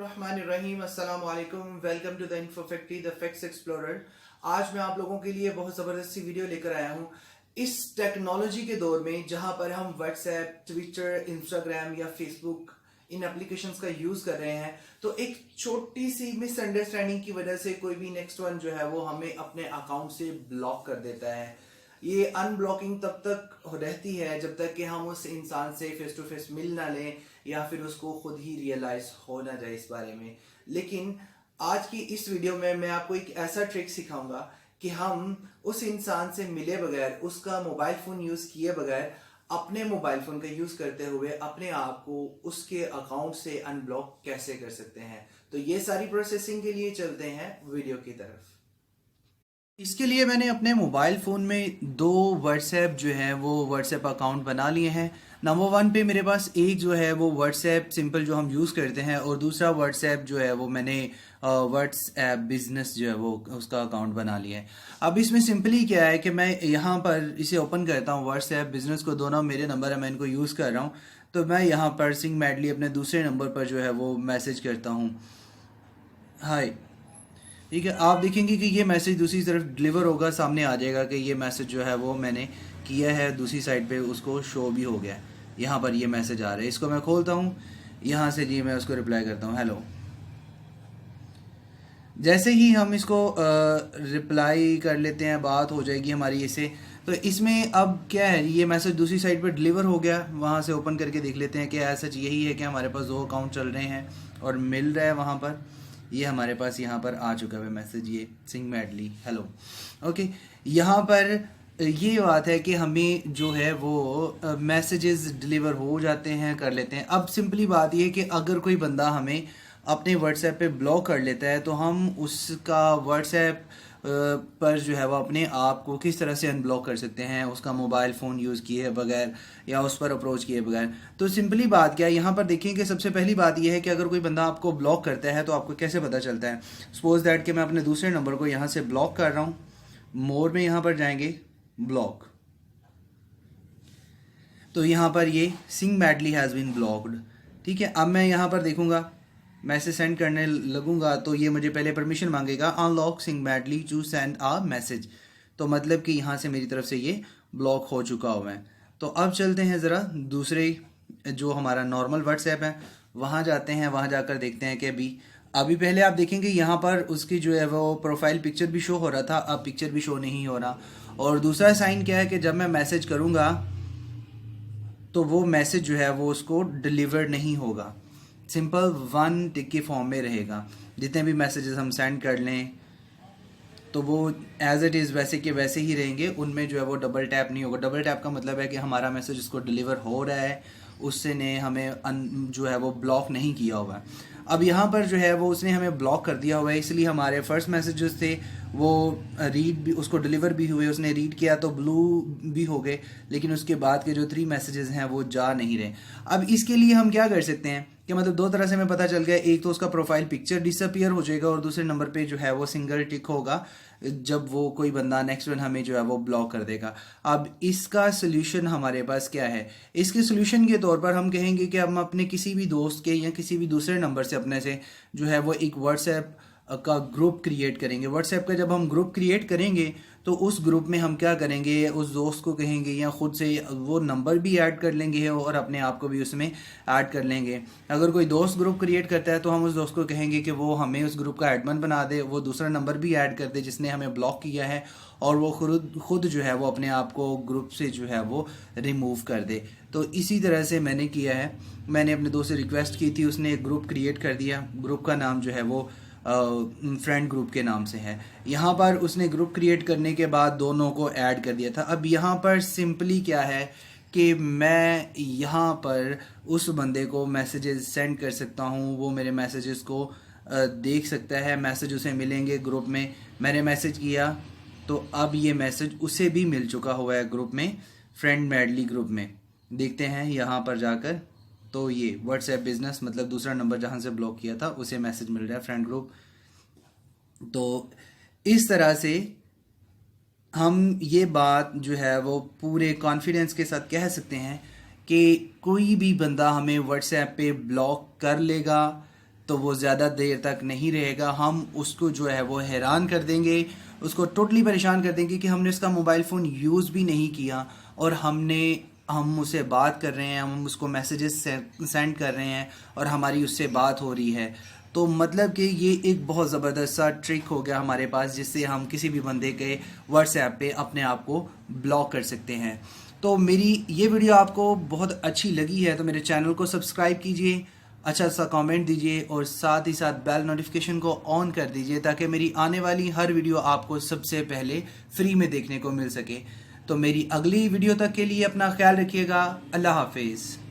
बिस्मिल्लाहिर्रहमानिर्रहीम। अस्सलाम वालेकुम। Welcome to the InfoFactory the facts explorer. आज मैं आप लोगों के लिए बहुत ज़बरदस्त सी वीडियो लेकर आया हूँ। इस टेक्नोलॉजी के दौर में जहाँ पर हम व्हाट्सएप, ट्विटर, इंस्टाग्राम या फेसबुक इन एप्लीकेशंस का यूज़ कर रहे हैं, तो एक छोटी सी मिसअंडरस्टैंडिंग की वजह से कोई भी नेक्स्ट वन जो है वो हमें अपने अकाउंट से ब्लॉक कर देता है। ये अनब्लॉकिंग तब तक रहती है जब तक कि हम उस इंसान से फेस टू फेस मिल ना लें या फिर उसको खुद ही रियलाइज हो ना जाए इस बारे में। लेकिन आज की इस वीडियो में मैं आपको एक ऐसा ट्रिक सिखाऊंगा कि हम उस इंसान से मिले बगैर, उसका मोबाइल फोन यूज किए बगैर, अपने मोबाइल फोन का यूज करते हुए अपने आप को उसके अकाउंट से अनब्लॉक कैसे कर सकते हैं। तो ये सारी प्रोसेसिंग के लिए चलते हैं वीडियो की तरफ। इसके लिए मैंने अपने मोबाइल फ़ोन में दो व्हाट्सएप जो है वो व्हाट्सएप अकाउंट बना लिए हैं। नंबर वन पे मेरे पास एक जो है वो व्हाट्सएप सिंपल जो हम यूज़ करते हैं, और दूसरा व्हाट्सएप जो है वो मैंने व्हाट्सएप बिजनेस जो है वो उसका अकाउंट बना लिया है। अब इसमें सिंपली क्या है कि मैं यहाँ पर इसे ओपन करता हूँ, व्हाट्सएप बिजनेस को, दोनों मेरे नंबर है, मैं इनको यूज़ कर रहा हूँ। तो मैं यहाँ पर सिंग मैडली अपने दूसरे नंबर पर जो है वो मैसेज करता हूँ, हाय। ठीक है, आप देखेंगे कि ये मैसेज दूसरी तरफ डिलीवर होगा, सामने आ जाएगा कि ये मैसेज जो है वो मैंने किया है, दूसरी साइड पे उसको शो भी हो गया है। यहाँ पर ये मैसेज आ रहा है, इसको मैं खोलता हूँ, यहाँ से जी मैं उसको रिप्लाई करता हूँ, हेलो। जैसे ही हम इसको रिप्लाई कर लेते हैं, बात हो जाएगी हमारी इससे। तो इसमें अब क्या है, ये मैसेज दूसरी साइड पर डिलीवर हो गया, वहाँ से ओपन करके देख लेते हैं कि सच यही है कि हमारे पास दो अकाउंट चल रहे हैं और मिल रहा है वहाँ पर। ये हमारे पास यहाँ पर आ चुका है मैसेज, ये सिंग मैडली हेलो। ओके, यहाँ पर ये बात है कि हमें जो है वो मैसेजेस डिलीवर हो जाते हैं, कर लेते हैं। अब सिंपली बात ये है कि अगर कोई बंदा हमें अपने व्हाट्सएप पे ब्लॉक कर लेता है तो हम उसका व्हाट्सएप पर जो है वो अपने आप को किस तरह से अनब्लॉक कर सकते हैं, उसका मोबाइल फ़ोन यूज़ किए बगैर या उस पर अप्रोच किए बगैर। तो सिंपली बात क्या है, यहाँ पर देखें कि सबसे पहली बात यह है कि अगर कोई बंदा आपको ब्लॉक करता है तो आपको कैसे पता चलता है। सपोज दैट कि मैं अपने दूसरे नंबर को यहाँ से ब्लॉक कर रहा हूँ, मोर में यहाँ पर जाएंगे, ब्लॉक, तो यहाँ पर ये सिंग मैडली हैज़ बीन ब्लॉक्ड। ठीक है, अब मैं यहाँ पर देखूंगा, मैसेज सेंड करने लगूंगा तो ये मुझे पहले परमिशन मांगेगा, unlock sing madly to send a message. तो मतलब कि यहाँ से मेरी तरफ से ये ब्लॉक हो चुका हुआ है। तो अब चलते हैं ज़रा दूसरे जो हमारा नॉर्मल व्हाट्सएप है वहाँ जाते हैं, वहाँ जाकर देखते हैं कि अभी पहले आप देखेंगे यहाँ पर उसकी जो है वो प्रोफाइल पिक्चर भी शो हो रहा था, अब पिक्चर भी शो नहीं हो रहा। और दूसरा साइन क्या है कि जब मैं मैसेज करूँगा तो वो मैसेज जो है वो उसको डिलीवर नहीं होगा, सिंपल वन टिक के फॉर्म में रहेगा। जितने भी मैसेजेस हम सेंड कर लें तो वो एज इट इज़ वैसे के वैसे ही रहेंगे, उनमें जो है वो डबल टैप नहीं होगा। डबल टैप का मतलब है कि हमारा मैसेज उसको डिलीवर हो रहा है, उससे ने हमें जो है वो ब्लॉक नहीं किया हुआ है। अब यहाँ पर जो है वो उसने हमें ब्लॉक कर दिया हुआ है, इसलिए हमारे फर्स्ट मैसेजेस थे वो रीड भी, उसको डिलीवर भी हुए, उसने रीड किया तो ब्लू भी हो गए, लेकिन उसके बाद के जो 3 मैसेजेस हैं वो जा नहीं रहे। अब इसके लिए हम क्या कर सकते हैं कि मतलब दो तरह से हमें पता चल गया, एक तो उसका प्रोफाइल पिक्चर डिसअपियर हो जाएगा और दूसरे नंबर पे जो है वो सिंगल टिक होगा जब वो कोई बंदा नेक्स्ट वन हमें जो है वो ब्लॉक कर देगा। अब इसका सोल्यूशन हमारे पास क्या है, इसके सोल्यूशन के तौर पर हम कहेंगे कि हम अपने किसी भी दोस्त के या किसी भी दूसरे नंबर से अपने से जो है वो एक व्हाट्सएप का ग्रुप क्रिएट करेंगे। व्हाट्सएप का जब हम ग्रुप क्रिएट करेंगे तो उस ग्रुप में हम क्या करेंगे, उस दोस्त को कहेंगे या खुद से वो नंबर भी ऐड कर लेंगे और अपने आप को भी उसमें ऐड कर लेंगे। अगर कोई दोस्त ग्रुप क्रिएट करता है तो हम उस दोस्त को कहेंगे कि वो हमें उस ग्रुप का एडमिन बना दे, वो दूसरा नंबर भी ऐड कर दे जिसने हमें ब्लॉक किया है, और वो खुद जो है वो अपने आप को ग्रुप से जो है वो रिमूव कर दे। तो इसी तरह से मैंने किया है, मैंने अपने दोस्त से रिक्वेस्ट की थी, उसने एक ग्रुप क्रिएट कर दिया, ग्रुप का नाम जो है वो फ्रेंड ग्रुप के नाम से है। यहाँ पर उसने ग्रुप क्रिएट करने के बाद दोनों को ऐड कर दिया था। अब यहाँ पर सिंपली क्या है कि मैं यहाँ पर उस बंदे को मैसेजेस सेंड कर सकता हूँ, वो मेरे मैसेजेस को देख सकता है, मैसेज उसे मिलेंगे ग्रुप में। मैंने मैसेज किया तो अब ये मैसेज उसे भी मिल चुका हुआ है ग्रुप में, फ्रेंड मैडली ग्रुप में। देखते हैं यहाँ पर जाकर, तो ये व्हाट्सएप बिजनेस मतलब दूसरा नंबर जहाँ से ब्लॉक किया था उसे मैसेज मिल रहा है, फ्रेंड ग्रुप। तो इस तरह से हम ये बात जो है वो पूरे कॉन्फिडेंस के साथ कह सकते हैं कि कोई भी बंदा हमें व्हाट्सएप पे ब्लॉक कर लेगा तो वो ज़्यादा देर तक नहीं रहेगा। हम उसको जो है वो हैरान कर देंगे, उसको टोटली परेशान कर देंगे कि हमने उसका मोबाइल फ़ोन यूज़ भी नहीं किया और हम उससे बात कर रहे हैं, हम उसको मैसेजेस सेंड कर रहे हैं और हमारी उससे बात हो रही है। तो मतलब कि ये एक बहुत ज़बरदस्त सा ट्रिक हो गया हमारे पास, जिससे हम किसी भी बंदे के व्हाट्सएप पे अपने आप को ब्लॉक कर सकते हैं। तो मेरी ये वीडियो आपको बहुत अच्छी लगी है तो मेरे चैनल को सब्सक्राइब कीजिए, अच्छा सा कमेंट दीजिए और साथ ही साथ बेल नोटिफिकेशन को ऑन कर दीजिए ताकि मेरी आने वाली हर वीडियो आपको सबसे पहले फ्री में देखने को मिल सके। तो मेरी अगली वीडियो तक के लिए अपना ख्याल रखिएगा। अल्लाह हाफिज़।